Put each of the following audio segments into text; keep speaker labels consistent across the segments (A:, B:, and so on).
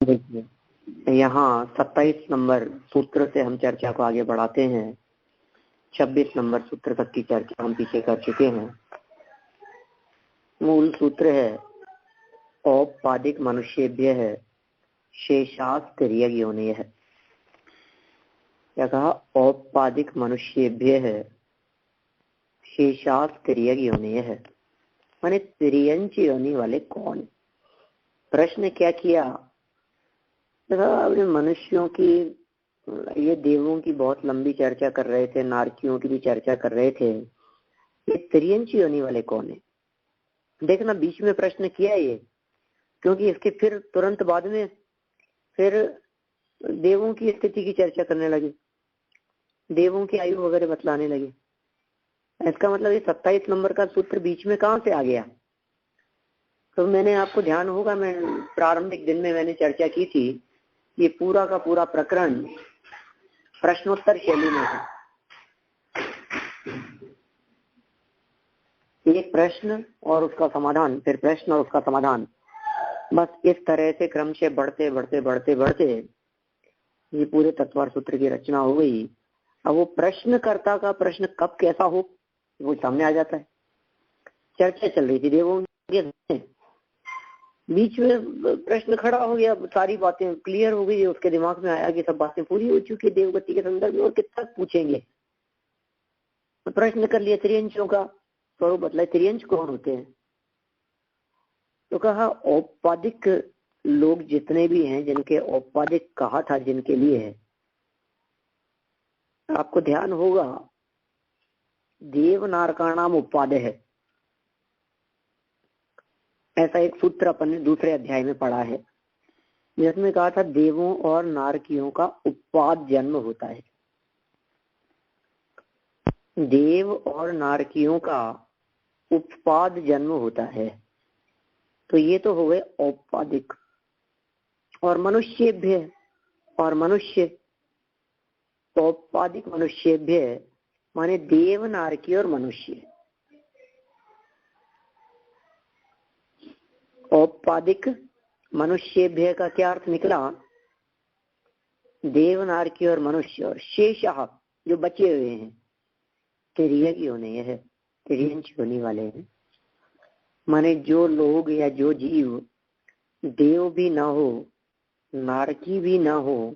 A: देखिए यहाँ 27 नंबर सूत्र से हम चर्चा को आगे बढ़ाते हैं। 26 नंबर सूत्र तक की चर्चा हम पीछे कर चुके हैं। मूल सूत्र है औपपादिक मनुष्येभ्य है शेषास्त्रीय योनि है। क्या कहा? औपपादिक मनुष्येभ्य है शेषास्त्रीय योनि है, माने त्रियंच योनि वाले कौन? प्रश्न क्या किया? अपने मनुष्यों की, ये देवों की बहुत लंबी चर्चा कर रहे थे, नारकियों की भी चर्चा कर रहे थे, ये त्रियंच योनि वाले कौन है? देखना बीच में प्रश्न किया ये, क्योंकि इसके फिर तुरंत बाद में फिर देवों की स्थिति की चर्चा करने लगे, देवों की आयु वगैरह बतलाने लगे। इसका मतलब ये 27 नंबर का सूत्र बीच में कहां से आ गया? तो मैंने, आपको ध्यान होगा, मैं प्रारंभिक दिन में मैंने चर्चा की थी, ये पूरा का पूरा प्रकरण प्रश्नोत्तर शैली में है। एक प्रश्न और उसका समाधान, फिर प्रश्न और उसका समाधान, बस इस तरह से क्रम से बढ़ते बढ़ते बढ़ते बढ़ते ये पूरे तत्वार सूत्र की रचना हो गई। अब वो प्रश्नकर्ता का प्रश्न कब कैसा हो वो सामने आ जाता है। चर्चा चल रही थी देवों के, बीच में प्रश्न खड़ा हो गया, सारी बातें क्लियर हो गई, उसके दिमाग में आया कि सब बातें पूरी हो चुकी है देवगति के संदर्भ में और कितना पूछेंगे। तो प्रश्न कर लिया, त्रियंचों का स्वरूप बतलाए, त्रियंच कौन होते हैं? तो कहा औपपादिक लोग जितने भी हैं, जिनके औपपादिक कहा था जिनके लिए है, आपको ध्यान होगा देव नारकाणाम उपादय है, ऐसा एक सूत्र अपन ने दूसरे अध्याय में पढ़ा है, जिसमें कहा था देवों और नारकियों का उपाद जन्म होता है। देव और नारकियों का उपपाद जन्म होता है। तो ये तो हो गए औपपादिक। और मनुष्येभ्य, और मनुष्य, औपपादिक मनुष्येभ्य माने देव नारकी और मनुष्य। औपपादिक मनुष्येभ्य का क्या अर्थ निकला? देव नारकी और मनुष्य, और शेषः जो बचे हुए हैं त्रियंच योनि है, त्रियंच योनि वाले हैं, माने जो लोग या जो जीव देव भी ना हो, नारकी भी ना हो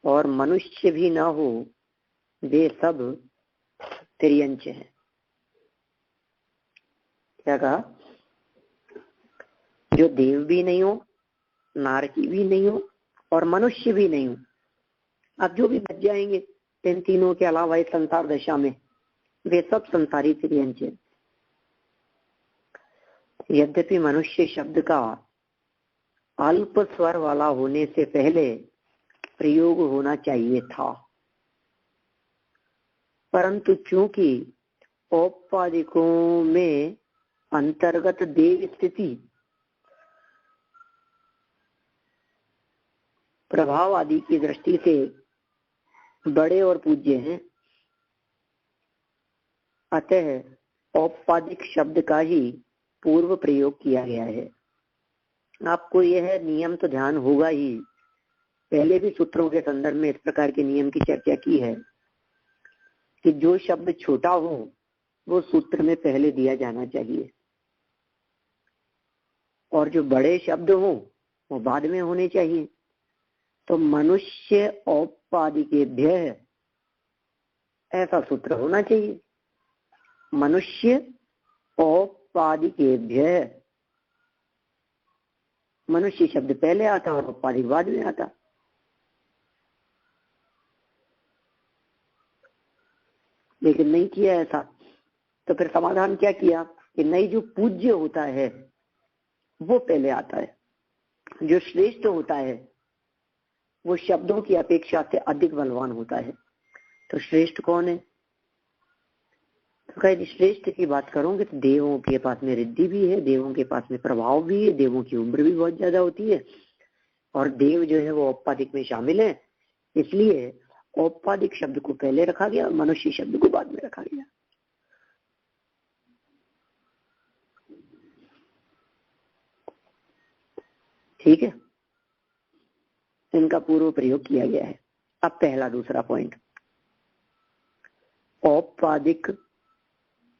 A: और मनुष्य भी ना हो, वे सब त्रियंच है। क्या कहा? जो देव भी नहीं हो, नारकी भी नहीं हो और मनुष्य भी नहीं हो, अब जो भी बच जाएंगे इन तीनों के अलावा इस संसार दशा में, वे सब संसारी त्रियंच है। यद्यपि मनुष्य शब्द का अल्प स्वर वाला होने से पहले प्रयोग होना चाहिए था, परंतु चूंकि औपपादिकों में अंतर्गत देव स्थिति प्रभाव आदि की दृष्टि से बड़े और पूज्य हैं, अतः औपपादिक शब्द का ही पूर्व प्रयोग किया गया है। आपको यह नियम तो ध्यान होगा ही, पहले भी सूत्रों के संदर्भ में इस प्रकार के नियम की चर्चा की है कि जो शब्द छोटा हो वो सूत्र में पहले दिया जाना चाहिए, और जो बड़े शब्द हो वो बाद में होने चाहिए। तो मनुष्य औपपादिकेभ्य ऐसा सूत्र होना चाहिए, मनुष्य औपपादिकेभ्य, मनुष्य शब्द पहले आता और औपपादिक बाद में आता। लेकिन नहीं किया ऐसा, तो फिर समाधान क्या किया कि नहीं, जो पूज्य होता है वो पहले आता है, जो श्रेष्ठ होता है वो शब्दों की अपेक्षा से अधिक बलवान होता है। तो श्रेष्ठ कौन है? तो कहीं श्रेष्ठ की बात करोगे तो देवों के पास में रिद्धि भी है, देवों के पास में प्रभाव भी है, देवों की उम्र भी बहुत ज्यादा होती है, और देव जो है वो औपपादिक में शामिल है, इसलिए औपपादिक शब्द को पहले रखा गया और मनुष्य शब्द को बाद में रखा गया। ठीक है, इनका पूर्व प्रयोग किया गया है। अब पहला दूसरा पॉइंट, औपपादिक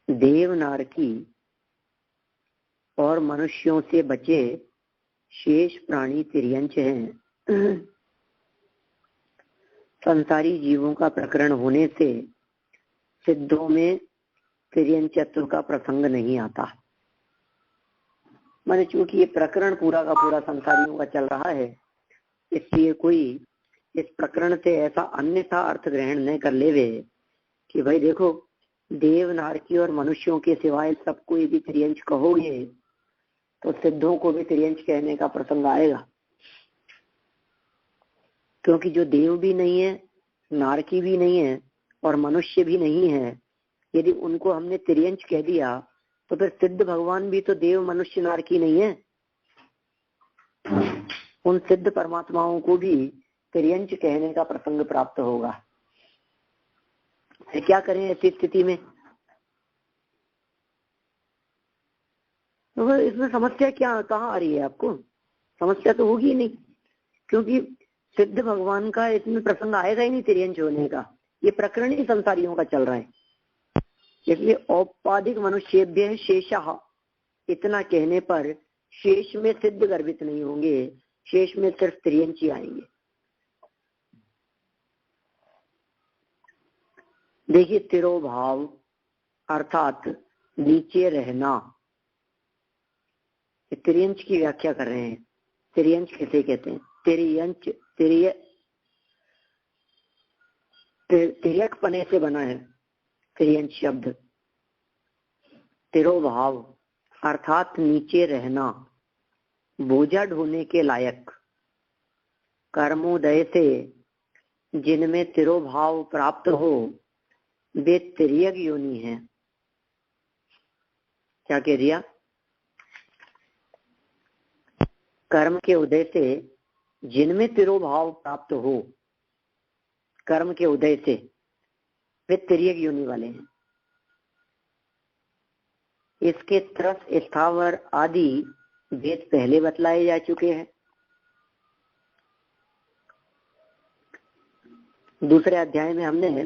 A: देवनारकी और मनुष्यों से बचे शेष प्राणी तिर्यंच हैं। संसारी जीवों का प्रकरण होने से सिद्धों में तिर्यंचत्व का प्रसंग नहीं आता। माने चूंकि ये प्रकरण पूरा का पूरा संसारियों का चल रहा है, इसलिए कोई इस प्रकरण से ऐसा अन्यथा अर्थ ग्रहण न कर लेवे कि भाई देखो देव नारकी और मनुष्यों के सिवाय सबको यदि तिर्यंच कहोगे तो सिद्धों को भी तिर्यंच कहने का प्रसंग आएगा, क्योंकि जो देव भी नहीं है, नारकी भी नहीं है और मनुष्य भी नहीं है, यदि उनको हमने तिर्यंच कह दिया तो फिर सिद्ध भगवान भी तो देव मनुष्य नारकी नहीं है। उन सिद्ध परमात्माओं को भी तिर्यंच कहने का प्रसंग प्राप्त होगा। फिर क्या करें ऐसी स्थिति में? तो इसमें समस्या क्या कहाँ आ रही है? आपको समस्या तो होगी नहीं, क्योंकि सिद्ध भगवान का इसमें प्रसंग आएगा ही नहीं तिर्यंच होने का। ये प्रकरण ही संसारियों का चल रहा है, इसलिए औपाधिक मनुष्येभ्य शेषः इतना कहने पर शेष में सिद्ध गर्भित नहीं होंगे, शेष में सिर्फ तिर्यंच ही आएंगे। देखिए, तिरोभाव अर्थात नीचे रहना, तिर्यंच की व्याख्या कर रहे हैं। तिर्यंच किसे कहते हैं? तिर्यंच तिर्यक पने से बना है तिर्यंच शब्द। तिरोभाव अर्थात नीचे रहना, बोझा ढोने के लायक। कर्मोदय से जिनमें तिरोभाव प्राप्त हो वे तिर्यक योनि है। क्या कह दिया? कर्म के उदय से जिनमें तिरोभाव प्राप्त हो, कर्म के उदय से वे तिर्यक योनि वाले हैं। इसके त्रस स्थावर आदि भेद पहले बतलाए जा चुके हैं। दूसरे अध्याय में हमने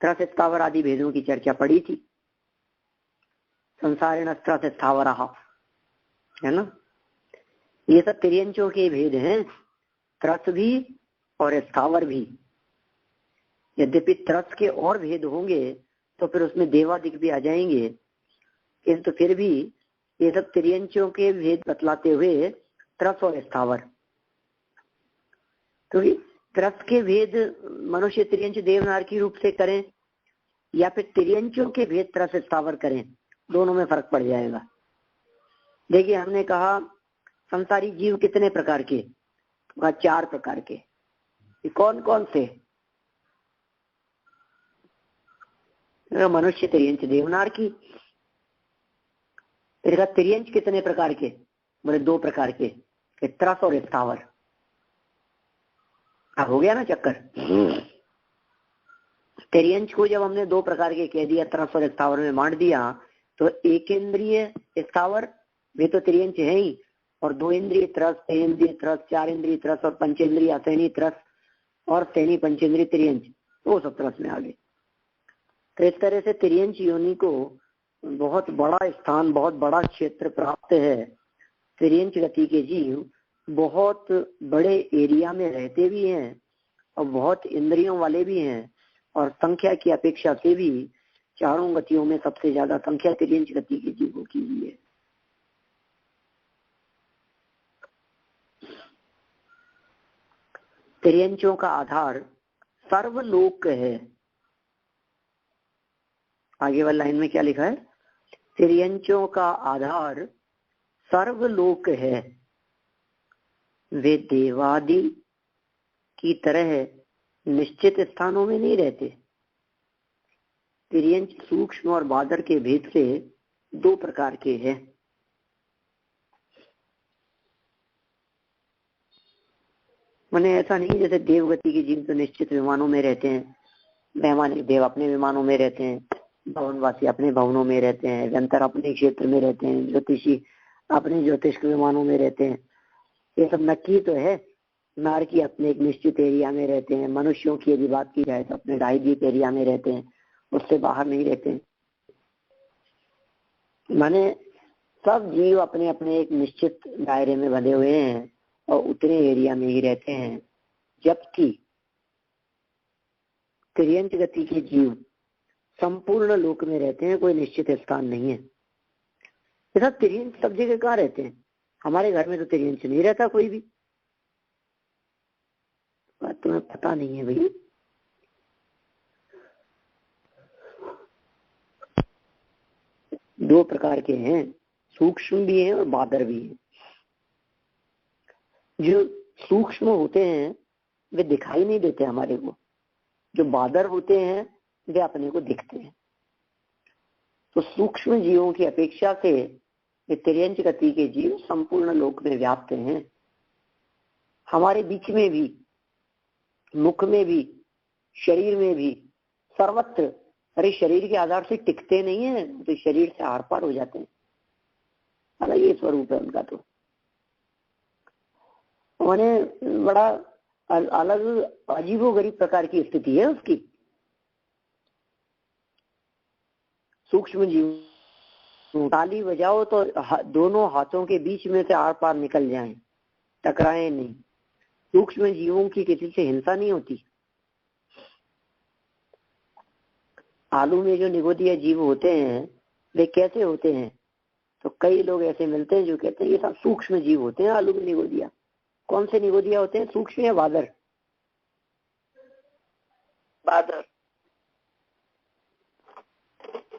A: त्रस स्थावर आदि भेदों की चर्चा पड़ी थी। संसारेण त्रस स्थावरः, है ना? ये सब तिर्यंचों के भेद हैं, त्रस भी और स्थावर भी। यद्यपि त्रस के और भेद होंगे तो फिर उसमें देवादिक भी आ जाएंगे, किंतु फिर भी ये सब तिर्यंचों के भेद बतलाते हुए त्रस और स्थावर। तो त्रस के भेद मनुष्य तिर्यंच देवनारकी रूप से करें या फिर तिर्यंचों के भेद त्रस स्थावर करें, दोनों में फर्क पड़ जाएगा। देखिए, हमने कहा संसारी जीव कितने प्रकार के? तो 4 प्रकार के। ये कौन कौन से? मनुष्य तिर्यंच देवनारकी। तिर्यंच कितने प्रकार के? बोले 2 प्रकार के, त्रस और स्थावर। अब हो गया ना चक्कर। तिर्यंच को जब हमने 2 प्रकार के कह दिया, त्रस और स्थावर में बांट दिया, तो एक इंद्रिय स्थावर वे तो तिर्यंच है ही, और 2 इंद्रिय त्रस, 3 इंद्रिय त्रस, 4 इंद्रिय त्रस और 5 इंद्रिय असैनी त्रस और सैनी पंचेंद्रिय तिर्यंच, वो सब त्रस में आ गए। तो इस तरह से तिर्यंच योनि को बहुत बड़ा स्थान, बहुत बड़ा क्षेत्र प्राप्त है। तिर्यंच गति के जीव बहुत बड़े एरिया में रहते भी हैं और बहुत इंद्रियों वाले भी हैं, और संख्या की अपेक्षा से भी चारों गतियों में सबसे ज्यादा संख्या तिर्यंच गति के जीवों की ही है। तिर्यंचों का आधार सर्वलोक है। आगे वाली लाइन में क्या लिखा है? तिर्यंचों का आधार सर्वलोक है, वे देवादि की तरह निश्चित स्थानों में नहीं रहते। तिर्यंच सूक्ष्म और बादर के भेद से 2 प्रकार के हैं। मैंने ऐसा नहीं जैसे देवगति के जीव तो निश्चित विमानों में रहते हैं, वैमानिक देव अपने विमानों में रहते हैं, भवनवासी अपने भवनों में रहते हैं, व्यंतर अपने क्षेत्र में रहते हैं, ज्योतिषी अपने ज्योतिष के विमानों में रहते हैं। ये सब नक्की तो है, नर की अपने एक निश्चित एरिया में रहते हैं, मनुष्यों की यदि बात की जाए तो अपने डायजीत एरिया में रहते हैं, उससे बाहर नहीं रहते हैं। माने सब जीव अपने अपने एक निश्चित दायरे में बंधे हुए हैं और उतने एरिया में ही रहते हैं, जबकि तिर्यंच गति के जीव संपूर्ण लोक में रहते हैं, कोई निश्चित स्थान नहीं है। ऐसा तिर्यंच सब जगह कहाँ रहते हैं? हमारे घर में तो तिर्यंच नहीं रहता कोई भी। बात तुम्हें पता नहीं है भैया। दो प्रकार के हैं, सूक्ष्म भी हैं और बादर भी हैं। जो सूक्ष्म होते हैं वे दिखाई नहीं देते हमारे को, जो बादर होते हैं वे अपने को दिखते हैं। तो सूक्ष्म जीवों की अपेक्षा से ये तिर्यंच गति के जीव संपूर्ण लोक में व्याप्त हैं। हमारे बीच में भी, मुख में भी, शरीर में भी, सर्वत्र। अरे शरीर के आधार से टिकते नहीं है तो शरीर से आर पार हो जाते हैं। अलग ये स्वरूप है उनका। तो उन्हें बड़ा अलग अजीबोगरीब प्रकार की स्थिति है उसकी। सूक्ष्म जीव ताली बजाओ तो दोनों हाथों के बीच में से आर पार निकल जाएं, टकराए नहीं। सूक्ष्म जीवों की किसी से हिंसा नहीं होती। आलू में जो निगोदिया जीव होते हैं वे कैसे होते हैं? तो कई लोग ऐसे मिलते हैं जो कहते हैं ये सब सूक्ष्म जीव होते हैं आलू में निगोदिया। कौन से निगोदिया होते हैं? सूक्ष्म या बादर? बादर,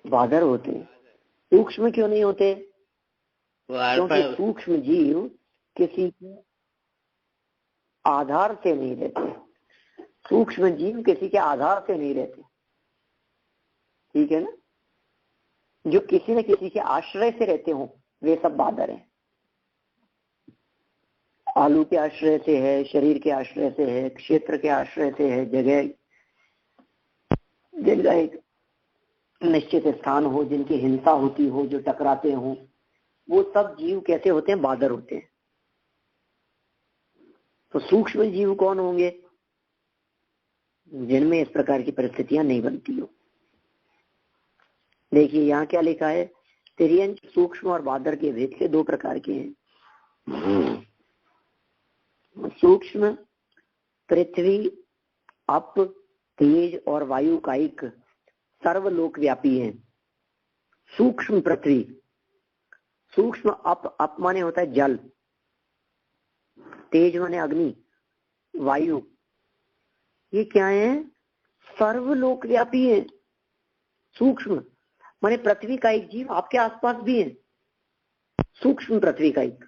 A: बादर होते हैं। सूक्ष्म क्यों नहीं होते? क्योंकि सूक्ष्म जीव किसी के आधार से नहीं रहते। सूक्ष्म जीव किसी के आधार से नहीं रहते, ठीक है ना? जो किसी न किसी के आश्रय से रहते हो वे सब बादर हैं। आलू के आश्रय से है, शरीर के आश्रय से है, क्षेत्र के आश्रय से है, जगह जिनका एक निश्चित स्थान हो, जिनकी हिंसा होती हो, जो टकराते हो, वो सब जीव कैसे होते हैं? बादर होते हैं। तो सूक्ष्म जीव कौन होंगे? जिनमें इस प्रकार की परिस्थितियां नहीं बनती हो। देखिए यहाँ क्या लिखा है, तिर्यंच सूक्ष्म और बादर के भेद से दो प्रकार के हैं। सूक्ष्म पृथ्वी, अप, तेज और वायु कायिक सर्वलोक व्यापी है। सूक्ष्म पृथ्वी, सूक्ष्म अप माने होता है जल, तेज माने अग्नि, वायु, ये क्या है? सर्वलोक व्यापी है। सूक्ष्म माने पृथ्वी का एक जीव आपके आसपास भी है, सूक्ष्म पृथ्वी का एक,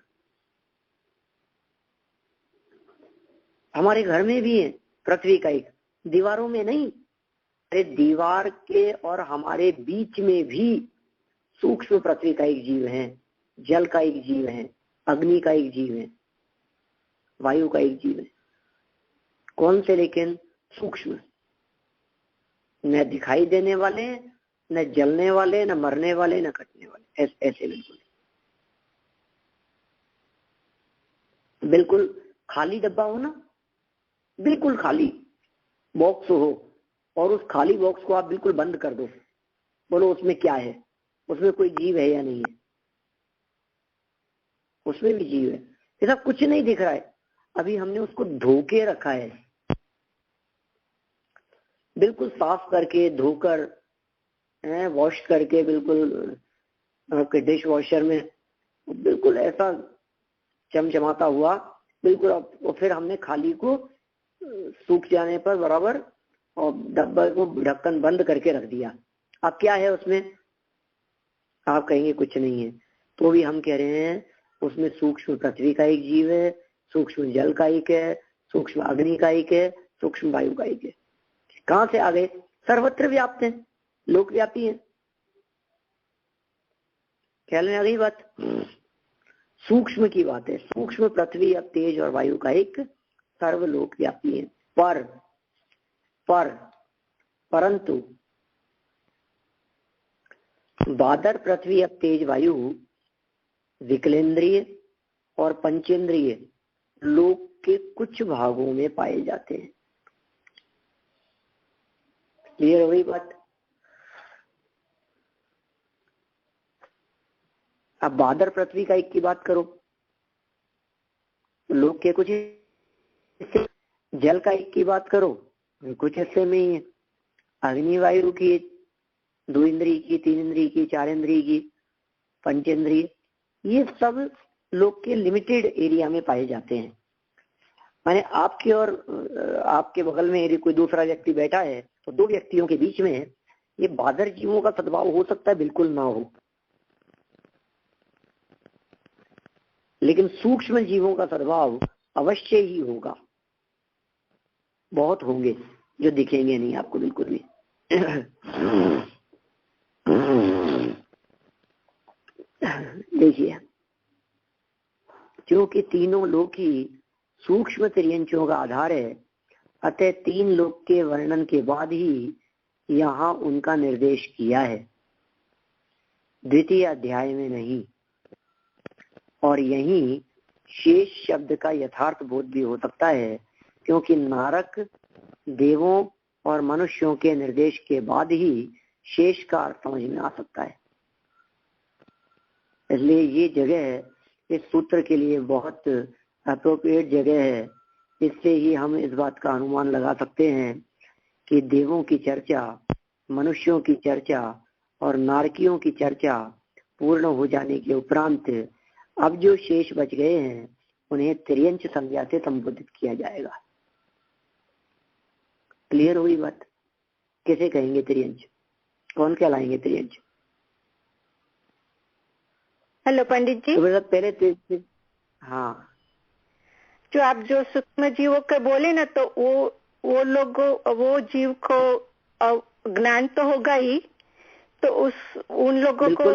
A: हमारे घर में भी है पृथ्वी का एक, दीवारों में नहीं। अरे दीवार के और हमारे बीच में भी सूक्ष्म पृथ्वी का एक जीव है, जल का एक जीव है, अग्नि का एक जीव है, वायु का एक जीव है। कौन से? लेकिन सूक्ष्म, न दिखाई देने वाले, न जलने वाले, न मरने वाले, न कटने वाले, ऐसे बिल्कुल बिल्कुल खाली डब्बा हो ना, बिल्कुल खाली बॉक्स हो, और उस खाली बॉक्स को आप बिल्कुल बंद कर दो, बोलो उसमें क्या है? उसमें कोई जीव है या नहीं है? उसमें भी जीव है। ऐसा कुछ नहीं दिख रहा है। अभी हमने उसको धो के रखा है, बिल्कुल साफ करके, धोकर, वॉश करके, बिल्कुल आपके डिश वॉशर में बिल्कुल ऐसा चमचमाता हुआ बिल्कुल। और फिर हमने खाली को सूख जाने पर बराबर और डब्बे को ढक्कन बंद करके रख दिया। अब क्या है उसमें? आप कहेंगे कुछ नहीं है, तो भी हम कह रहे हैं उसमें सूक्ष्म पृथ्वी का एक जीव है, सूक्ष्म जल का एक है, सूक्ष्म अग्नि का एक है, सूक्ष्म वायु का एक है। कहां से आ गए? सर्वत्र व्याप्त है, लोकव्यापी है। ख्याल में आ गई बात? सूक्ष्म की बात है। सूक्ष्म पृथ्वी, अब तेज और वायु का एक सर्वलोक व्यापी है। परंतु बादर, पृथ्वी, अब तेज, वायु विकलेंद्रिय और पंचेंद्रिय लोक के कुछ भागों में पाए जाते हैं। क्लियर हो गई बात? अब बादर पृथ्वी का एक की बात करो, लोक के कुछ हिस्से, जल का एक की बात करो, कुछ हिस्से में ही है। अग्नि वायु की 2 इंद्रिय की, 3 इंद्रिय की, 4 इंद्रिय की, पंचेंद्रिय, ये सब लोक के लिमिटेड एरिया में पाए जाते हैं। माने आपके और आपके बगल में यदि कोई दूसरा व्यक्ति बैठा है तो 2 व्यक्तियों के बीच में ये बादर जीवों का सद्भाव हो सकता है, बिल्कुल ना हो, लेकिन सूक्ष्म जीवों का सद्भाव अवश्य ही होगा। बहुत होंगे जो दिखेंगे नहीं आपको बिल्कुल भी। देखिए, क्योंकि तीनों लोक ही सूक्ष्म तिर्यंचों का आधार है, अतः 3 लोक के वर्णन के बाद ही यहाँ उनका निर्देश किया है, द्वितीय अध्याय में नहीं। और यही शेष शब्द का यथार्थ बोध भी हो सकता है, क्योंकि नारक देवों और मनुष्यों के निर्देश के बाद ही शेष का अर्थ समझ में आ सकता है। इसलिए ये जगह इस सूत्र के लिए बहुत अप्रोप्रिएट जगह है। इससे ही हम इस बात का अनुमान लगा सकते हैं कि देवों की चर्चा, मनुष्यों की चर्चा और नारकियों की चर्चा पूर्ण हो जाने के उपरांत अब जो शेष बच गए हैं उन्हें तिर्यंच संज्ञा से संबोधित किया जाएगा। क्लियर हुई बात? कैसे कहेंगे तिर्यंच? कौन कहलाएंगे तिर्यंच?
B: हेलो पंडित जी।
A: तो पहले हाँ,
B: जो आप जो सूक्ष्म जीवों के बोले ना, तो वो लोग, वो जीव को ज्ञान तो होगा ही, तो उन लोगों को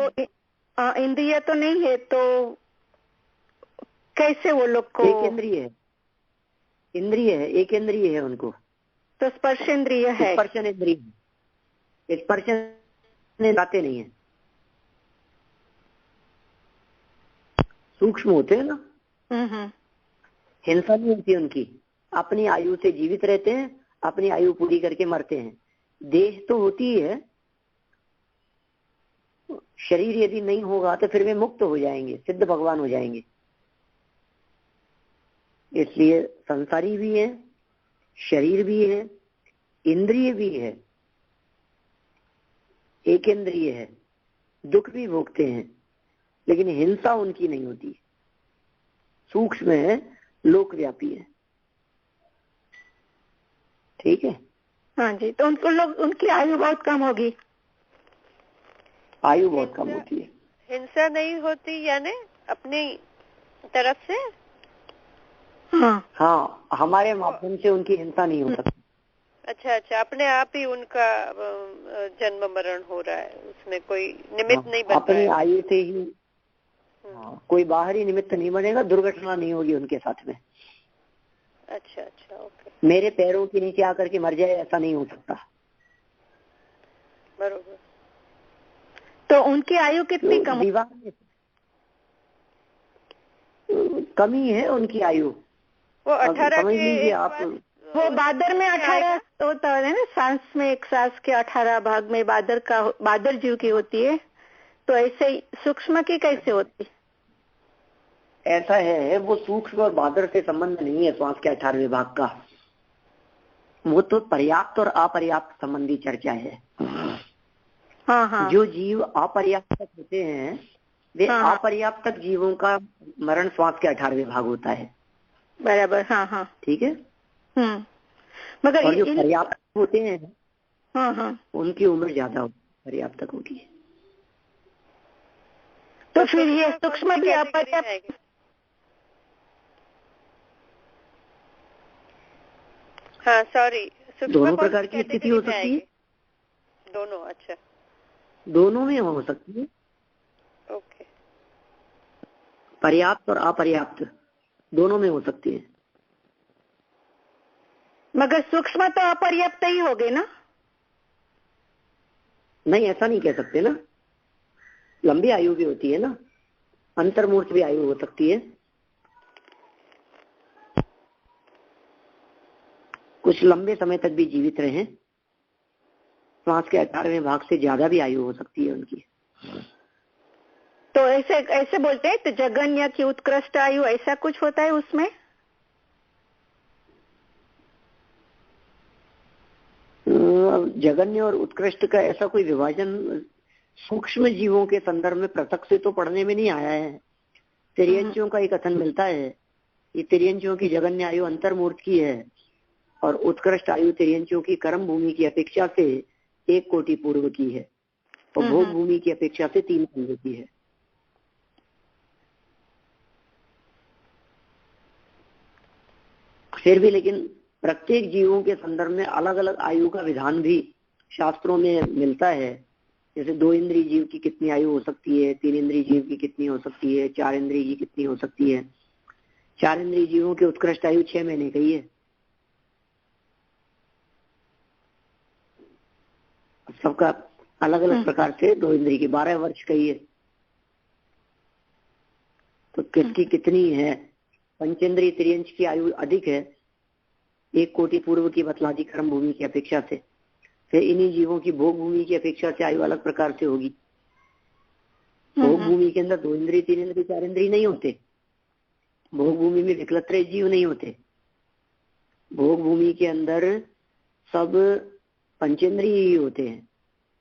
B: इंद्रिय तो नहीं है, तो कैसे वो लोग को?
A: एक इंद्रिय है, एक इंद्रिय है उनको।
B: तो स्पर्श इंद्रिय है,
A: स्पर्शन इंद्रिय, स्पर्शन आते नहीं है, सूक्ष्म होते हैं ना। हिंसा नहीं होती उनकी, अपनी आयु से जीवित रहते हैं, अपनी आयु पूरी करके मरते हैं। देह तो होती है, शरीर यदि नहीं होगा तो फिर वे मुक्त हो जाएंगे, सिद्ध भगवान हो जाएंगे। इसलिए संसारी भी है, शरीर भी है, इंद्रिय भी है, एक इंद्रिय है, दुख भी भोगते हैं, लेकिन हिंसा उनकी नहीं होती। सूक्ष्म है, लोकव्यापी है। ठीक है?
B: हाँ जी। तो उनको लोग, उनकी आयु बहुत कम होगी।
A: आयु बहुत कम होती है।
C: हिंसा नहीं होती यानी अपनी तरफ से?
A: हाँ, हमारे माध्यम से उनकी हिंसा नहीं हो सकती।
C: अच्छा, अपने आप ही उनका जन्म मरण हो रहा है, उसमें कोई निमित्त नहीं बन रहा है।
A: अपनी आयु से ही कोई बाहरी निमित्त नहीं बनेगा, दुर्घटना नहीं होगी उनके साथ में।
C: अच्छा, ओके।
A: मेरे पैरों के नीचे आकर के मर जाए, ऐसा नहीं हो सकता।
C: बरोबर।
B: तो उनकी आयु कितनी कम?
A: विवाह में कमी है उनकी आयु।
C: वो 18
A: समझ लीजिए आप,
B: वो बादर में 18 होता है ना, सांस में, एक सांस के 18 भाग में बादर जीव की होती है, तो ऐसे सूक्ष्म की कैसे होती?
A: ऐसा है, वो सूक्ष्म और बादर से संबंध नहीं है श्वास के 18वें भाग का। वो तो पर्याप्त और अपर्याप्त संबंधी चर्चा है।
B: हाँ।
A: जो जीव अपर्याप्त तक होते हैं वे अपर्याप्त तक जीवों का मरण श्वास के 18वें भाग होता है।
B: बराबर। हाँ।
A: ठीक है।
B: मगर
A: और जो पर्याप्त होते हैं उनकी उम्र ज्यादा होती है, पर्याप्त तक होती है।
B: तो फिर ये सूक्ष्म भी अपर्याप्त?
C: हाँ, सॉरी,
A: दोनों प्रकार की स्थिति हो सकती है।
C: दोनों? अच्छा,
A: दोनों में हो सकती है।
C: ओके।
A: पर्याप्त और अपर्याप्त दोनों में हो सकती है।
B: मगर सूक्ष्म तो अपर्याप्त ही हो गए ना?
A: नहीं, ऐसा नहीं कह सकते ना। लंबी आयु भी होती है ना, अंतर्मूर्त भी आयु हो सकती है। कुछ लंबे समय तक भी जीवित रहे। श्वास के 18वें भाग से ज्यादा भी आयु हो सकती है उनकी।
B: तो ऐसे ऐसे बोलते हैं तो जगन्य की उत्कृष्ट आयु ऐसा कुछ होता है उसमें?
A: जगन्य और उत्कृष्ट का ऐसा कोई विभाजन सूक्ष्म जीवों के संदर्भ में पृथक से तो पढ़ने में नहीं आया है। तिर्यंचियों का एक कथन मिलता है, ये तिर्यंचियों की जगन्य आयु अंतर्मूर्त की है और उत्कृष्ट आयु तिर्यंचियों की कर्म भूमि की अपेक्षा से 1 कोटि पूर्व की है और भोग भूमि की अपेक्षा से 3 पूर्व की है। फिर भी लेकिन प्रत्येक जीवों के संदर्भ में अलग अलग आयु का विधान भी शास्त्रों में मिलता है। जैसे 2 इंद्रिय जीव की कितनी आयु हो सकती है, 3 इंद्रिय जीव की कितनी हो सकती है, 4 इंद्रिय की कितनी हो सकती है। 4 इंद्रिय जीवों की उत्कृष्ट आयु 6 महीने की है। सबका अलग अलग प्रकार से 2 इंद्रिय की 12 वर्ष का ही है। तो किसकी कितनी है? पंचेंद्रिय तिर्यंच की आयु अधिक है, 1 कोटि पूर्व की बतला दी कर्म भूमि की अपेक्षा से। फिर इन्हीं जीवों की भोग भूमि की अपेक्षा से आयु अलग प्रकार से होगी। भोग भूमि के अंदर 2 इंद्रिय 3 इंद्रिय 4 इंद्रिय नहीं होते। भोग भूमि में विकलत्रय जीव नहीं होते। भोग भूमि के अंदर सब पंचेंद्रिय ही होते हैं,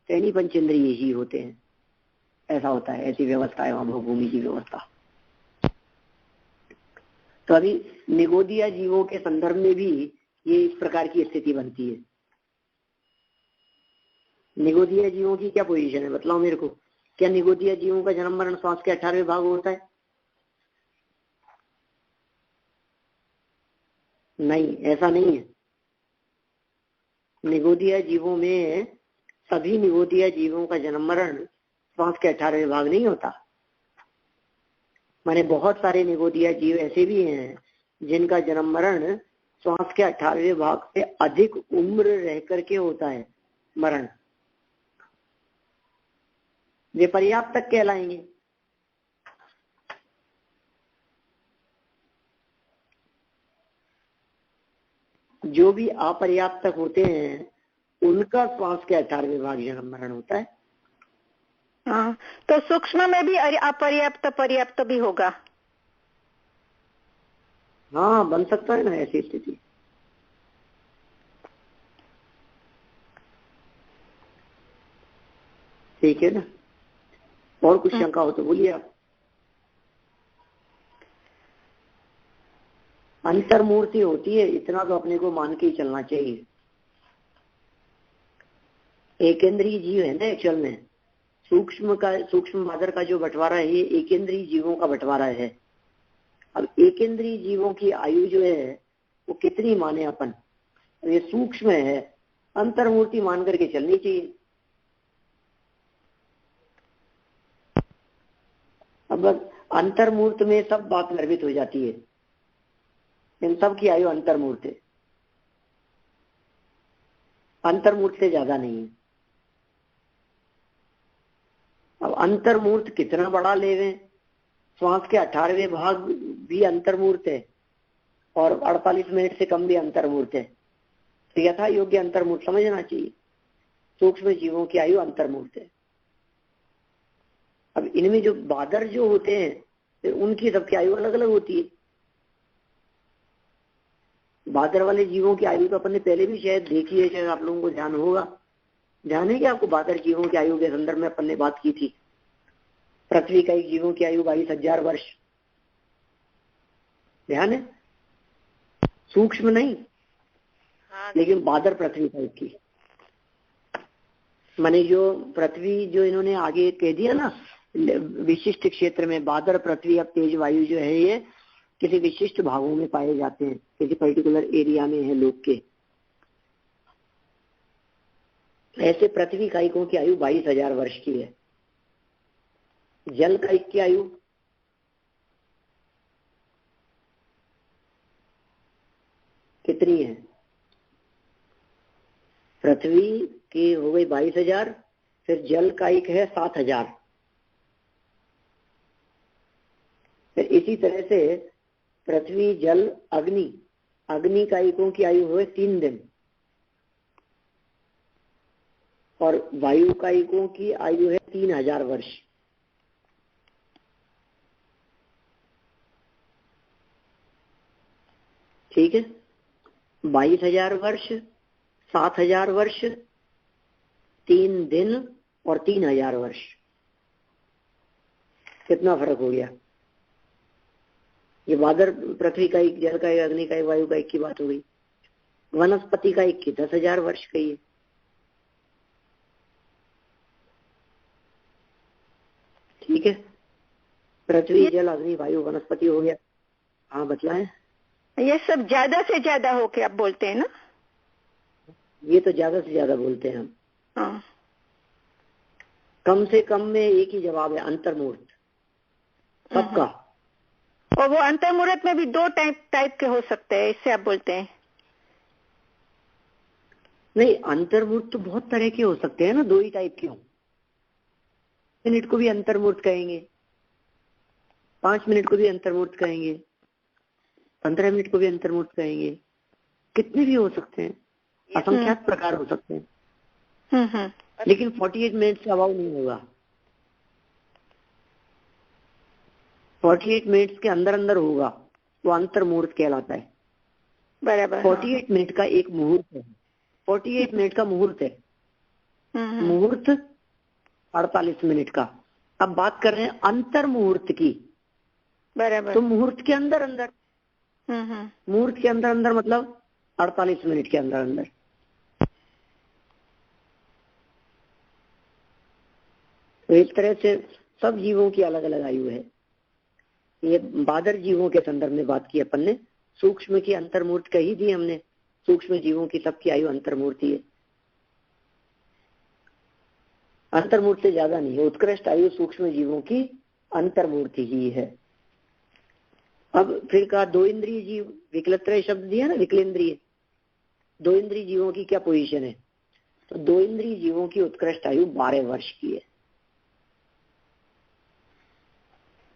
A: सैनी पंचेंद्रिय ही होते हैं। ऐसा होता है, ऐसी व्यवस्था है वहां भोग भूमि की व्यवस्था। तो अभी निगोदिया जीवों के संदर्भ में भी ये इस प्रकार की स्थिति बनती है। निगोदिया जीवों की क्या पोजीशन है बताओ मेरे को? क्या निगोदिया जीवों का जन्म मरण श्वास के 18वें भाग होता है? नहीं, ऐसा नहीं है। निगोदिया जीवों में सभी निगोदिया जीवों का जन्म मरण श्वास के 18वें भाग नहीं होता। माने बहुत सारे निगोदिया जीव ऐसे भी हैं जिनका जन्म मरण श्वास के 18वें भाग से अधिक उम्र रह करके होता है मरण। वे पर्याप्त तक कहलाएंगे। जो भी अपर्याप्त तक होते हैं उनका श्वास के 18वें भाग जन्म मरण होता है।
B: हाँ, तो सूक्ष्म में भी अपर्याप्त पर्याप्त भी होगा।
A: हाँ, बन सकता है ना ऐसी स्थिति। ठीक है ना? और कुछ शंका हो तो बोलिए आप। अंतर्मूर्ति होती है इतना तो अपने को मान के ही चलना चाहिए। एकेंद्रीय जीव है ना एक्चुअल में। सूक्ष्म बादर का जो बंटवारा है ये एकेंद्रीय जीवों का बंटवारा है। अब एकेंद्रीय जीवों की आयु जो है वो कितनी माने अपन? ये सूक्ष्म है, अंतर्मूर्ति मान करके चलनी चाहिए। अब अंतर्मूर्त में सब बात गर्भित हो जाती है। इन सब की आयु अंतर्मूर्त है, अंतर्मूर्त से ज्यादा नहीं है। अब अंतर्मूर्त कितना बड़ा लेवे? श्वास के 18वें भाग भी अंतर्मूर्त है और 48 मिनट से कम भी अंतर्मूर्त है। तो यथा योग्य अंतर्मूर्त समझना चाहिए। सूक्ष्म जीवों की आयु अंतर्मूर्त है। अब इनमें जो बादर जो होते हैं फिर उनकी सबकी आयु अलग अलग होती है। बादर वाले जीवों की आयु तो अपन ने पहले भी शायद देखी है, शायद आप लोगों को ध्यान होगा। ध्यान है कि आपको बादर जीवों की आयु के संदर्भ में अपन ने बात की थी। पृथ्वी का जीवों की आयु 22,000 वर्ष। ध्यान है? सूक्ष्म नहीं, लेकिन बादर पृथ्वी का की माने जो पृथ्वी जो इन्होंने आगे कह दिया ना विशिष्ट क्षेत्र में बादर पृथ्वी अब तेज वायु जो है ये किसी विशिष्ट भागों में पाए जाते हैं, किसी पर्टिकुलर एरिया में है लोग के। ऐसे पृथ्वी कायिकों की आयु 22,000 वर्ष की है। जल कायिक की आयु कितनी है? पृथ्वी की हो गई 22,000, फिर जल कायिक है 7,000। फिर इसी तरह से पृथ्वी जल अग्नि अग्नि कायिकों की आयु है 3 दिन और वायु कायिकों की आयु है 3000 वर्ष। ठीक है, 22,000 वर्ष, 7,000 वर्ष, 3 दिन और 3000 वर्ष। कितना फर्क हो गया? ये बादर पृथ्वी का एक, जल का एक, अग्नि का एक, वायु का एक की बात हो गई। वनस्पति का एक की 10,000 वर्ष का ही। ठीक है, पृथ्वी, जल, अग्नि, वायु, वनस्पति हो गया। हाँ बतलाएं।
B: ये सब ज्यादा से ज्यादा हो के आप बोलते हैं ना?
A: ये तो ज्यादा से ज्यादा बोलते हैं हम।
B: हाँ।
A: कम से कम में एक ही जवाब है, अंतर्मूर्त सबका।
B: और वो अंतर्मुहूर्त में भी 2 टाइप के हो सकते हैं, इससे आप बोलते हैं?
A: नहीं, अंतर्मूर्त तो बहुत तरह के हो सकते हैं ना, 2 ही टाइप के हो। मिनट को भी अंतर्मूर्त कहेंगे, 5 मिनट को भी अंतर्मूर्त कहेंगे, 15 मिनट को भी अंतर्मूर्त कहेंगे, कितने भी हो सकते हैं, असंख्यात प्रकार हो सकते हैं। लेकिन 48 मिनट का अभाव नहीं होगा। 48 मिनट्स के अंदर अंदर होगा, वो अंतर्मुहूर्त कहलाता है।
B: बराबर।
A: 48 मिनट का एक मुहूर्त है, 48 मिनट का मुहूर्त है। मुहूर्त 48 मिनट का। अब बात कर रहे हैं अंतर मुहूर्त की।
B: बराबर।
A: तो मुहूर्त के अंदर अंदर, मुहूर्त के अंदर अंदर मतलब 48 मिनट के अंदर अंदर। तो इस तरह से सब जीवों की अलग अलग आयु है। ये बादर जीवों के संदर्भ में बात की अपन ने, सूक्ष्म की अंतर्मूर्त कही दी हमने। सूक्ष्म जीवों की सबकी आयु अंतर्मूर्ति है, अंतर्मूर्ति से ज्यादा नहीं है। उत्कृष्ट आयु सूक्ष्म जीवों की अंतर्मूर्ति ही है। अब फिर कहा 2 इंद्रिय जीव, विकलत्रय शब्द दिया ना, विकलेंद्रिय। 2 इंद्रिय जीवों की क्या पोजीशन है? तो 2 इंद्रिय जीवों की उत्कृष्ट आयु 12 वर्ष की है।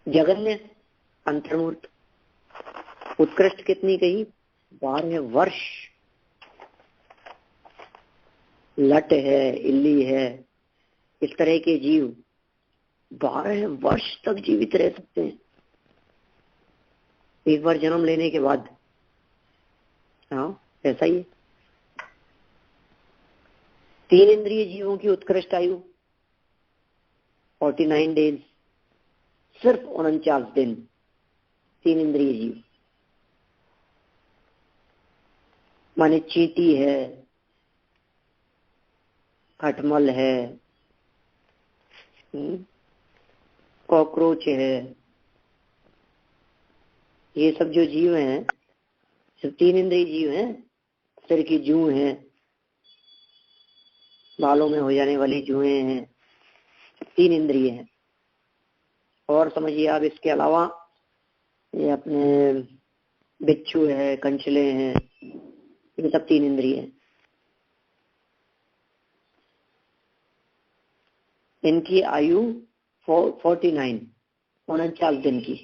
A: जगन्य अंतर्मूर्त, उत्कृष्ट कितनी कही? 12 वर्ष। लट है, इल्ली है, इस तरह के जीव 12 वर्ष तक जीवित रह सकते हैं एक बार जन्म लेने के बाद। हाँ ऐसा ही है। 3 इंद्रिय जीवों की उत्कृष्ट आयु 49 डेज, सिर्फ 49 दिन। 3 इंद्रिय जीव माने चींटी है, खटमल है, कॉकरोच है, ये सब जो जीव हैं सब 3 इंद्रिय जीव हैं। सिर की जूं है, बालों में हो जाने वाली जुएं हैं, 3 इंद्रिय हैं। और समझिए आप इसके अलावा ये अपने बिच्छू है, कंचले हैं, ये सब 3 इंद्रिय हैं। इनकी आयु 49 दिन की।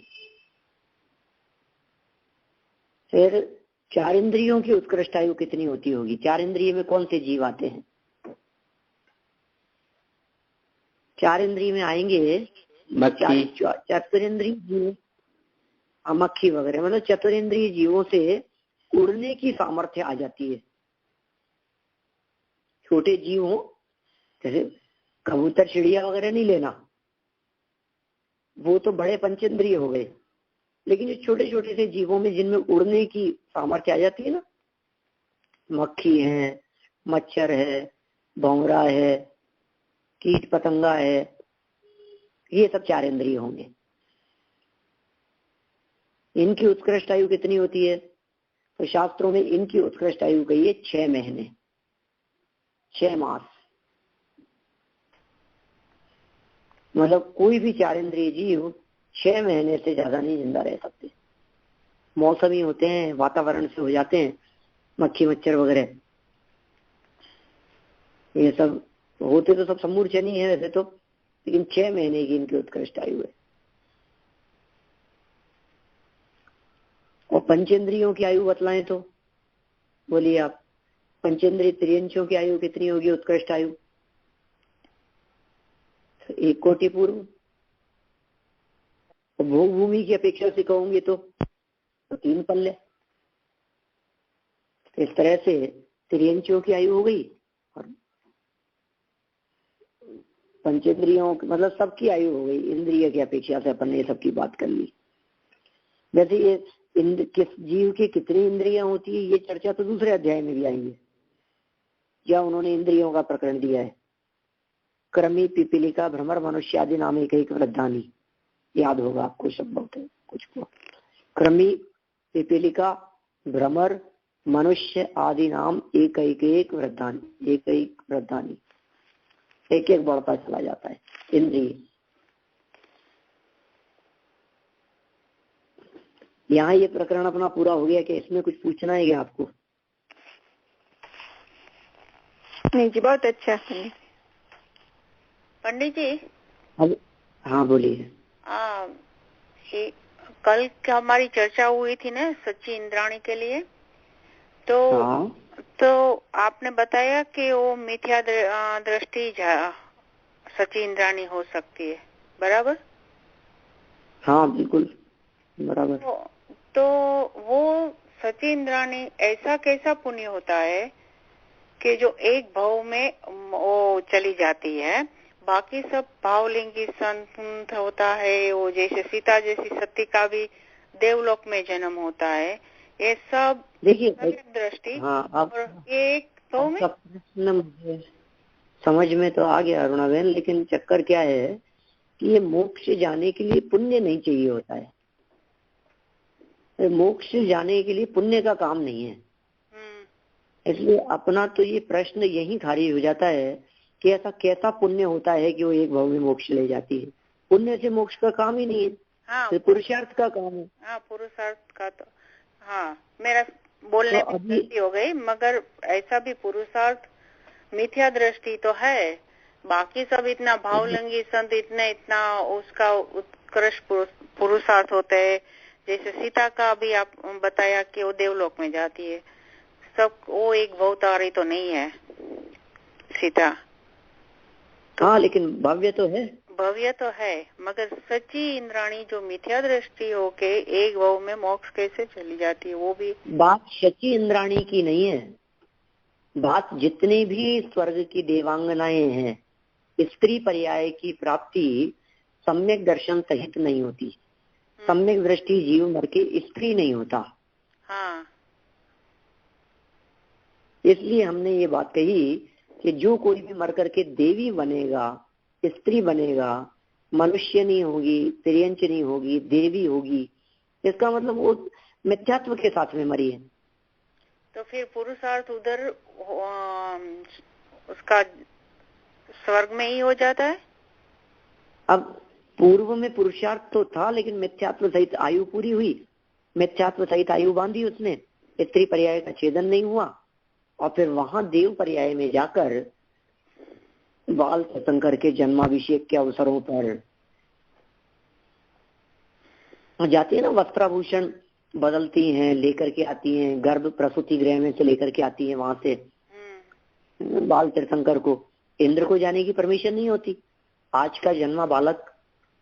A: फिर 4 इंद्रियों की उत्कृष्ट आयु कितनी होती होगी? 4 इंद्रिय में कौन से जीव आते हैं? 4 इंद्रिय में आएंगे चतुरेंद्रिय जीव, मक्खी वगैरह, मतलब चतुरेंद्रिय जीवों से उड़ने की सामर्थ्य आ जाती है। छोटे जीव हो, जैसे कबूतर, चिड़िया वगैरह नहीं लेना, वो तो बड़े पंचेंद्रिय हो गए। लेकिन जो छोटे छोटे से जीवों में जिनमें उड़ने की सामर्थ्य आ जाती है ना, मक्खी है, मच्छर है, भौंगरा है, कीट पतंगा है, ये सब 4 इंद्रिय होंगे। इनकी उत्कृष्ट आयु कितनी होती है? तो शास्त्रों में इनकी उत्कृष्ट आयु कही है 6 महीने, 6 मास। मतलब कोई भी 4 इंद्रिय जीव 6 महीने से ज्यादा नहीं जिंदा रह सकते। मौसमी होते हैं, वातावरण से हो जाते हैं, मक्खी मच्छर वगैरह ये सब होते तो सब समूर्छे नहीं है वैसे तो, लेकिन 6 महीने की इनकी उत्कृष्ट आयु है। और पंचेंद्रियों की आयु बतलाएं तो बोलिए आप, पंचेंद्रिय त्रियंचों की आयु कितनी होगी उत्कृष्ट आयु? 1 कोटि पूर्व। भोग भूमि की अपेक्षा से कहूंगी तो 3 पल्ले। इस तरह से त्रियंचों की आयु हो गई और पंचेंद्रियों मतलब सबकी आयु हो गई। इंद्रिय की अपेक्षा से अपन ने सबकी बात कर ली। वैसे ये किस जीव की कितनी इंद्रियां होती है ये चर्चा तो दूसरे अध्याय में भी आएंगे, या उन्होंने इंद्रियों का प्रकरण दिया है। क्रमी, पिपीलिका, भ्रमर, मनुष्य आदि नाम एक वृद्धानी, याद होगा आपको शब्द होते हैं कुछ को। क्रमी, पिपीलिका, भ्रमर, मनुष्य आदि नाम एक वृद्धानी, एक वृद्धानी, एक एक बढ़ता चला जाता है इंद्रिय। यहाँ ये प्रकरण अपना पूरा हो गया कि इसमें कुछ पूछना है क्या आपको?
B: नहीं जी, बहुत अच्छा।
C: पंडित जी
B: अब
A: हाँ बोलिए।
C: कल क्या हमारी चर्चा हुई थी ना सच्ची इंद्राणी के लिए, तो आपने बताया कि वो मिथ्या दृष्टि सच्ची इंद्राणी हो सकती है, बराबर?
A: हाँ बिल्कुल बराबर।
C: तो वो सच्ची इंद्राणी ऐसा कैसा पुण्य होता है कि जो एक भाव में वो चली जाती है, बाकी सब भावलिंगी संत होता है, वो जैसे सीता जैसी सती का भी देवलोक में जन्म होता है, ये सब
A: देखिए
C: दृष्टि।
A: हाँ,
C: और एक भाव में
A: प्रश्न मुझे समझ में तो आ गया अरुणा बहन, लेकिन चक्कर क्या है कि ये मोक्ष जाने के लिए पुण्य नहीं चाहिए होता है। मोक्ष जाने के लिए पुण्य का काम नहीं है, इसलिए अपना तो ये प्रश्न यही खारिज हो जाता है कि ऐसा कैसा पुण्य होता है कि वो एक भाव में मोक्ष ले जाती है। पुण्य से मोक्ष का काम ही नहीं है।
C: हाँ,
A: पुरुषार्थ का काम है।
C: हाँ, पुरुषार्थ का तो हाँ, मेरा बोलने में गलती हो गई, मगर ऐसा भी पुरुषार्थ मिथ्या दृष्टि तो है, बाकी सब इतना भावलिंगी संत इतना उसका उत्कृष्ट पुरुषार्थ होते है। जैसे सीता का भी आप बताया कि वो देवलोक में जाती है, सब वो एक भवतारी तो नहीं है सीता तो।
A: हाँ लेकिन भव्य तो है,
C: भव्य तो है, मगर सच्ची इंद्राणी जो मिथ्या दृष्टि होके एक भाव में मोक्ष कैसे चली जाती है, वो भी
A: बात सच्ची इंद्राणी की नहीं है। बात जितनी भी स्वर्ग की देवांगनाएं हैं, स्त्री पर्याय की प्राप्ति सम्यक दर्शन सहित नहीं होती। सम्यक दृष्टि जीव मर के स्त्री नहीं होता।
C: हाँ,
A: इसलिए हमने ये बात कही कि जो कोई भी मर करके देवी बनेगा, स्त्री बनेगा, मनुष्य नहीं होगी, तिर्यंच नहीं होगी, देवी होगी, इसका मतलब वो मिथ्यात्व के साथ में मरी है।
C: तो फिर पुरुषार्थ उधर उसका स्वर्ग में ही हो जाता है।
A: अब पूर्व में पुरुषार्थ तो था, लेकिन मिथ्यात्व सहित आयु पूरी हुई, मिथ्यात्व सहित आयु बांधी उसने, स्त्री पर्याय का छेदन नहीं हुआ, और फिर वहां देव पर्याय में जाकर बाल शंकर के जन्माभिषेक के अवसरों पर जाती है ना, वस्त्राभूषण बदलती हैं, लेकर के आती हैं, गर्भ प्रसूति गृह में से लेकर के आती हैं वहां से बाल तीर्थंकर को। इंद्र को जाने की परमिशन नहीं होती। आज का जन्मा बालक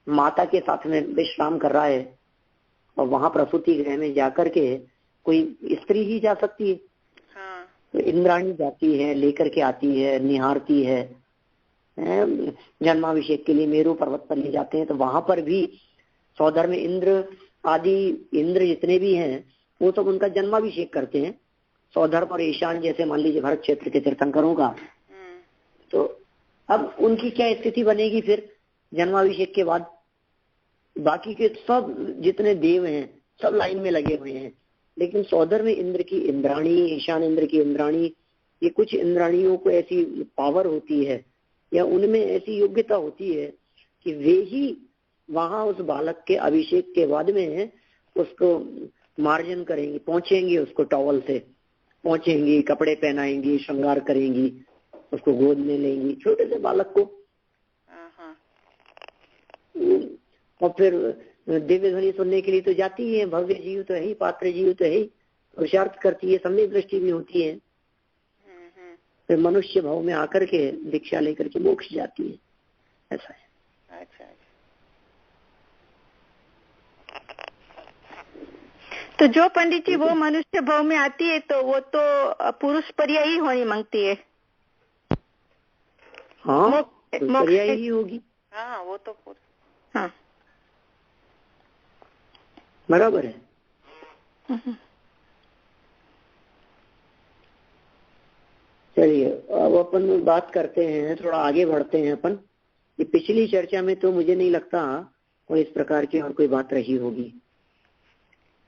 A: माता के साथ में विश्राम कर रहा है, और वहां प्रसूति गृह में जाकर के कोई स्त्री ही जा सकती है।
C: हाँ।
A: तो इंद्राणी जाती है, लेकर के आती है, निहारती है। जन्माभिषेक के लिए मेरू पर्वत पर ले जाते हैं, तो वहां पर भी सौदर में इंद्र आदि इंद्र जितने भी हैं वो सब उनका जन्माभिषेक करते हैं। सौधर्म और ईशान जैसे मान लीजिए भरत क्षेत्र के तीर्थंकरों का। तो अब उनकी क्या स्थिति बनेगी फिर जन्माभिषेक के बाद? बाकी के सब जितने देव हैं सब लाइन में लगे हुए हैं, लेकिन सौदर में इंद्र की इंद्राणी, ईशान इंद्र की इंद्राणी, ये कुछ इंद्राणियों को ऐसी पावर होती है या उनमें ऐसी योग्यता होती है कि वे ही वहां उस बालक के अभिषेक के बाद में उसको मार्जन करेंगी, पहुंचेंगी, उसको टॉवल से पहुंचेंगी, कपड़े पहनाएंगी, श्रृंगार करेंगी, उसको गोद में लेंगी, छोटे से बालक को। और फिर दिव्य ध्वनि सुनने के लिए तो जाती है। भव्य जीव तो है ही, पात्र जीव तो है ही, पुरुषार्थ करती है, सम्यक दृष्टि भी होती है, फिर मनुष्य भाव में आकर के दीक्षा लेकर के मोक्ष जाती है, ऐसा है।
C: अच्छा।
B: तो जो पंडित जी वो मनुष्य भाव में आती है तो वो तो पुरुष पर्याय ही होनी मांगती है।
A: हाँ, पर्याय ही होगी।
C: हाँ, वो तो
B: हाँ,
A: बराबर है। चलिए अब अपन बात करते हैं, थोड़ा आगे बढ़ते हैं अपन। ये पिछली चर्चा में तो मुझे नहीं लगता कोई इस प्रकार की और कोई बात रही होगी।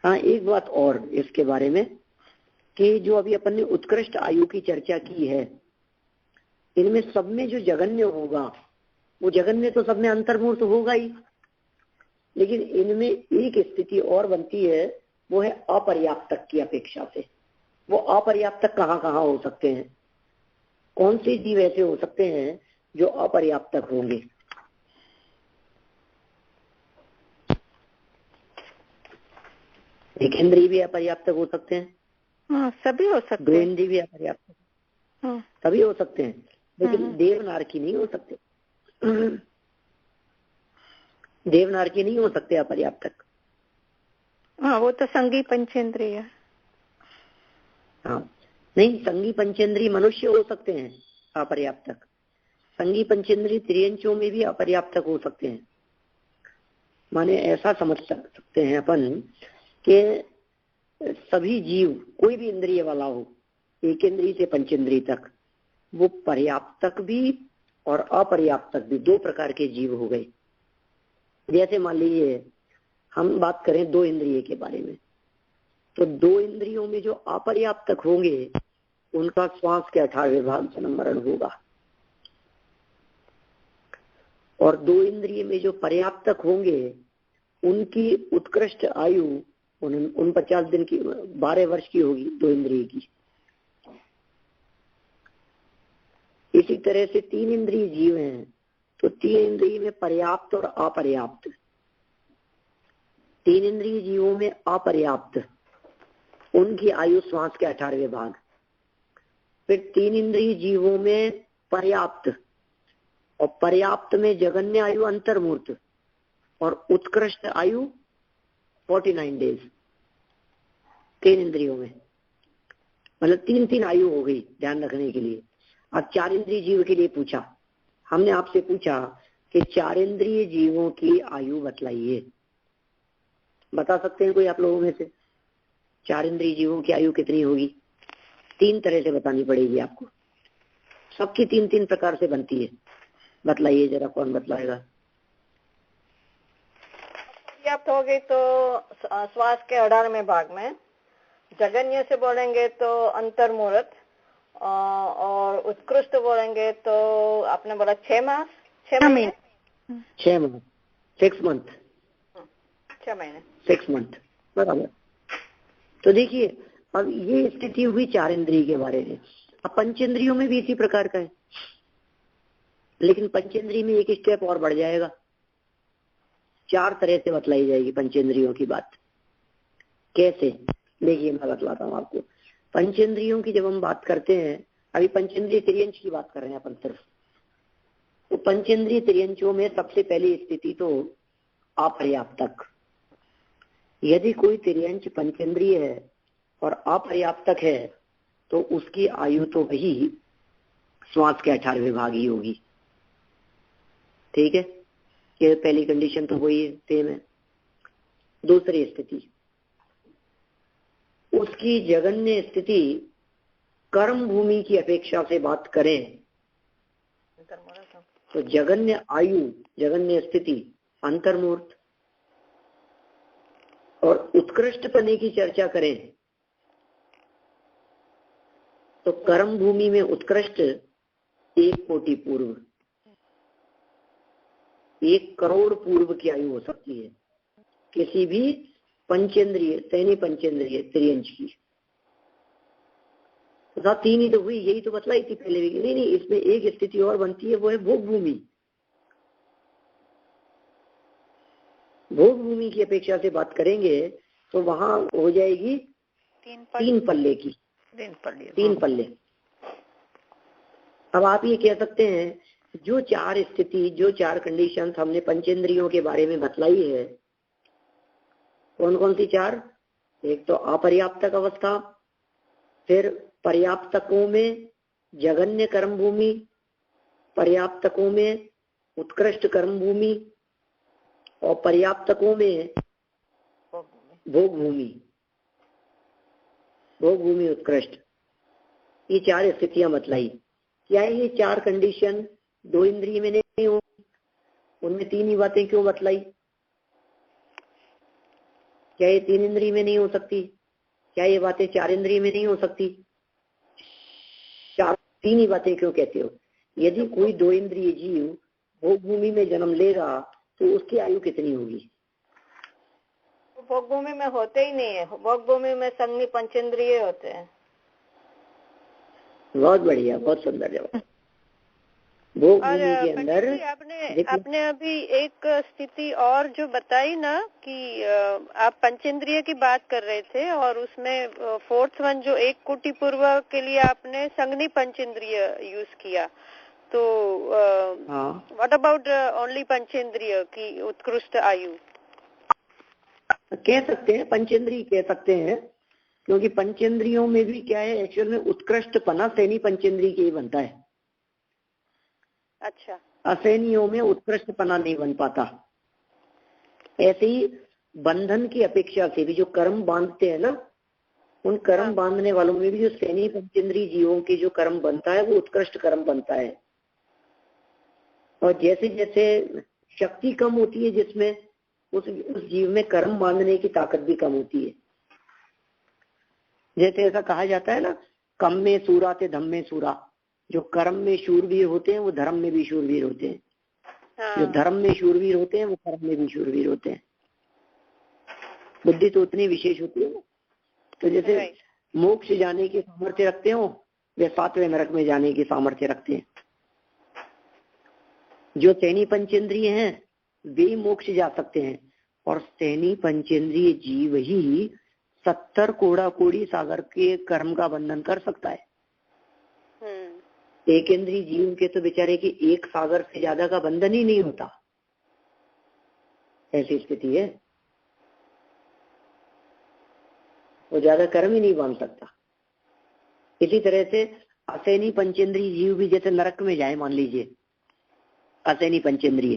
A: हाँ, एक बात और इसके बारे में कि जो अभी अपन ने उत्कृष्ट आयु की चर्चा की है, इनमें सब में जो जगन्य होगा वो जगन्य तो सब में अंतर्मूर्त होगा ही, लेकिन इनमें एक स्थिति और बनती है, वो है अपर्याप्तक की अपेक्षा से। वो अपर्याप्तक कहाँ कहाँ हो सकते हैं, कौन से जीव ऐसे हो सकते हैं जो अपर्याप्तक होंगे? एक इंद्रिय भी अपर्याप्तक हो सकते हैं।
B: हाँ, सभी हो सकते हैं।
A: दो इंद्रिय भी अपर्याप्तक,
B: हाँ,
A: सभी हो सकते हैं, लेकिन देवनारकी नहीं हो सकते। देवनारकी नहीं हो सकते अपर्याप्तक।
B: हाँ, वो तो संगी पंचेंद्रिय।
A: हाँ, नहीं, संगी पंचेंद्रिय मनुष्य हो सकते हैं अपर्याप्तक। संगी पंचेंद्रिय त्रियंचों में भी अपर्याप्तक हो सकते हैं। माने ऐसा समझ सकते हैं अपन कि सभी जीव, कोई भी इंद्रिय वाला हो, एक इंद्रिय से पंचेंद्रिय तक, वो पर्याप्तक भी और अपर्याप्तक भी, दो प्रकार के जीव हो गए। जैसे मान लीजिए हम बात करें दो इंद्रिय के बारे में, तो दो इंद्रियों में जो अपर्याप्तक होंगे उनका श्वास के 18वें भाग जन्म मरण होगा, और दो इंद्रिय में जो पर्याप्तक होंगे उनकी उत्कृष्ट आयु 49 दिन की, 12 वर्ष की होगी दो इंद्रिय की। इसी तरह से तीन इंद्रिय जीव हैं, तो तीन इंद्रिय में पर्याप्त और अपर्याप्त। तीन इंद्रिय जीवों में अपर्याप्त, उनकी आयु श्वास के 18वें भाग। फिर तीन इंद्रिय जीवों में पर्याप्त, और पर्याप्त में जगन्य आयु अंतर्मूर्त, और उत्कृष्ट आयु 49 डेज। तीन इंद्रियों में मतलब तीन तीन आयु हो गई, ध्यान रखने के लिए। अब चार इंद्रिय जीव के लिए पूछा, हमने आपसे पूछा कि चार इंद्रिय जीवों की आयु बतलाइए। बता सकते हैं कोई आप लोगों में से? चार इंद्रिय जीवों की आयु कितनी होगी? तीन तरह से बतानी पड़ेगी आपको, सबकी तीन तीन प्रकार से बनती है। बतलाइए जरा, कौन बतलाएगा?
D: पर्याप्त हो गई तो श्वास के 18वें भाग में, जगन्य से बोलेंगे तो अंतर्मूर्त, और उत्कृष्ट बोलेंगे तो आपने बोला 6 मास, 6 महीने,
A: 6 मंथ, 6 मंथ,
D: 6 महीने,
A: 6 मंथ, बराबर। तो देखिए अब ये स्थिति हुई चार इंद्रिय के बारे में। अब पंचेंद्रियों में भी इसी प्रकार का है, लेकिन पंचेंद्रिय में एक स्टेप और बढ़ जाएगा, चार तरह से बतलाई जाएगी पंचेंद्रियों की बात। कैसे? देखिए मैं बतलाता हूँ आपको। पंचेंद्रियों की जब हम बात करते हैं, अभी पंचेंद्रिय त्रियंच की बात कर रहे हैं अपन सिर्फ, तो पंचेंद्रिय त्रियंचों में सबसे पहली स्थिति तो अपर्याप्तक। यदि कोई त्रियंच पंचेंद्रिय है और अपर्याप्तक है तो उसकी आयु तो वही श्वास के 18वें भाग ही होगी। ठीक है, ये पहली कंडीशन तो वही है, सेम है। दूसरी स्थिति, उसकी जगन्य स्थिति कर्म भूमि की अपेक्षा से बात करें तो जगन्य आयु, जगन्य स्थिति अंतर्मूर्त, और उत्कृष्ट पने की चर्चा करें तो कर्म भूमि में उत्कृष्ट 1 कोटि पूर्व, 1 करोड़ पूर्व की आयु हो सकती है किसी भी पंचेंद्रिय, सैनी पंचेंद्रिय त्रियंच की। तो तीन ही तो हुई, यही तो बतलाई थी पहले भी। नहीं, इसमें एक स्थिति और बनती है, वो है भोग भूमि। भोग भूमि की अपेक्षा से बात करेंगे तो वहां हो जाएगी 3 पल्ले की, 3 पल्ले। अब आप ये कह सकते हैं जो 4 स्थिति, जो 4 कंडीशन हमने पंचेंद्रियों के बारे में बतलाई है, कौन कौन सी 4? एक तो अपर्याप्तक अवस्था, फिर पर्याप्तकों में जघन्य कर्म भूमि, पर्याप्तकों में उत्कृष्ट कर्म भूमि और पर्याप्तकों में भोग भूमि, भोग भूमि उत्कृष्ट। ये 4 स्थितियां बतलाई। क्या ये 4 कंडीशन 2 इंद्रिय में नहीं हो? उनमें 3 ही बातें क्यों बतलाई? क्या ये 3 इंद्रिय में नहीं हो सकती? क्या ये बातें 4 इंद्रिय में नहीं हो सकती? 3 ही बातें क्यों कहते हो? यदि कोई 2 इंद्रिय जीव भोग भूमि में जन्म लेगा तो उसकी आयु कितनी होगी?
D: भोग भूमि में होते ही नहीं है, भोग भूमि में संगनी पंचेंद्रिय होते हैं।
A: बहुत बढ़िया, बहुत सुंदर जवाब। भोग भूमि के अंदर
C: आपने अभी एक स्थिति और जो बताई ना कि आप पंचेंद्रिय की बात कर रहे थे और उसमें 4th वन जो एक कोटि पूर्व के लिए आपने संगनी पंचेंद्रिय यूज किया, तो व्हाट अबाउट ओनली पंचेंद्रिय की उत्कृष्ट आयु?
A: कह सकते हैं, पंचेंद्रिय कह सकते हैं, क्योंकि पंचेंद्रियों में भी क्या है, एक्चुअल में उत्कृष्ट पना सैनी पंचेंद्रिय के ही बनता है।
C: अच्छा,
A: असैनियों में उत्कृष्ट पना नहीं बन पाता। ऐसे ही बंधन की अपेक्षा से भी जो कर्म बांधते हैं ना, उन कर्म बांधने वालों में भी जो सैनी पंचेंद्रिय जीवों के जो कर्म बनता है वो उत्कृष्ट कर्म बनता है। और जैसे जैसे शक्ति कम होती है जिसमें, उस जीव में कर्म बांधने की ताकत भी कम होती है। जैसे ऐसा कहा जाता है ना, कम में सूरा ते धम में सूरा। जो कर्म में शूरवीर होते हैं वो धर्म में भी शूरवीर होते हैं। जो धर्म में शूरवीर होते हैं वो कर्म में भी शूरवीर होते हैं। बुद्धि तो उतनी विशेष होती है ना। तो जैसे मोक्ष जाने की सामर्थ्य रखते हो, वे 7वें नरक में जाने की सामर्थ्य रखते हैं। जो सैनी पंचेंद्रिय हैं वे मोक्ष जा सकते हैं, और सैनी पंचेंद्रिय जीव ही 70 कोड़ा कोड़ी सागर के कर्म का बंधन कर सकता है। एक इंद्रिय जीव के तो बेचारे की 1 सागर से ज्यादा का बंधन ही नहीं होता। ऐसी स्थिति है, वो ज्यादा कर्म ही नहीं बांध सकता। इसी तरह से असैनी पंचेंद्रिय जीव भी जैसे नरक में जाए, मान लीजिए असैनी पंचेंद्रिय,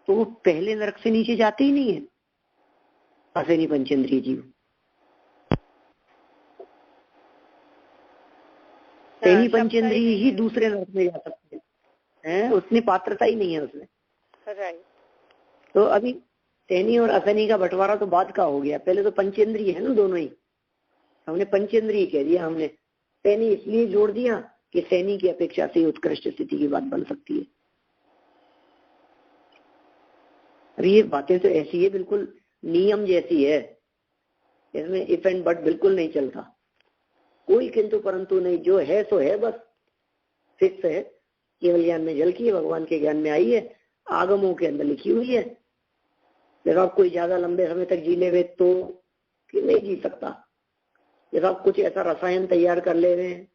A: तो वो पहले नरक से नीचे जाते ही नहीं है। असैनी पंचेंद्रिय जीव सैनी पंचेंद्रिय ही दूसरे नरक में जा सकते हैं, उसने पात्रता ही नहीं है उसमें। तो अभी सैनी और असैनी का बंटवारा तो बाद का हो गया, पहले तो पंचेंद्रिय है ना दोनों ही। हमने पंचेंद्रिय कह दिया, हमने सैनी इसलिए जोड़ दिया कि सैनी की अपेक्षा से उत्कृष्ट स्थिति की बात बन सकती है। अभी ये बातें तो ऐसी है, बिल्कुल नियम जैसी है, इसमें इफ एंड बट बिल्कुल नहीं चलता, कोई किंतु परंतु नहीं। जो है सो है, बस फिक्स है। केवल ज्ञान में झलकी है, भगवान के ज्ञान में आई है, आगमों के अंदर लिखी हुई है। जब आप कोई ज्यादा लंबे समय तक जी ले तो कि नहीं जी सकता। जब आप कुछ ऐसा रसायन तैयार कर ले रहे हैं,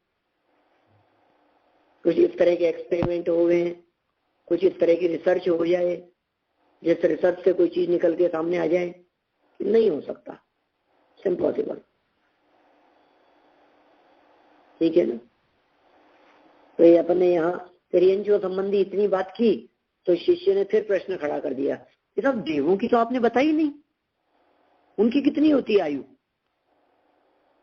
A: कुछ इस तरह के एक्सपेरिमेंट हो गए, कुछ इस तरह की रिसर्च हो जाए, जिस रिसर्च से कोई चीज निकल के सामने आ जाए, नहीं हो सकता, इम्पॉसिबल। ठीक है ना। तो ये अपने यहाँ तिर्यंचो संबंधी इतनी बात की, तो शिष्य ने फिर प्रश्न खड़ा कर दिया, ये सब देवों की तो आपने बताई नहीं, उनकी कितनी होती है आयु?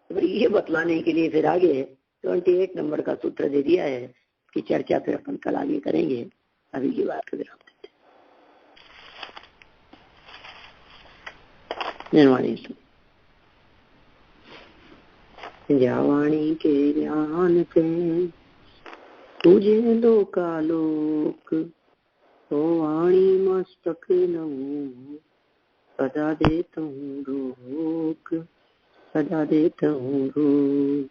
A: तो ये बतलाने के लिए फिर आगे 28 नंबर का सूत्र दे दिया है कि चर्चा फिर अपन कल आगे करेंगे। अभी की बात को विराम देते हैं। जावाणी के ज्ञान से तुझे लोकालोक, तो वाणी मस्तक नऊ, सदा देता हूँ रोक, सदा देता हूँ रोक।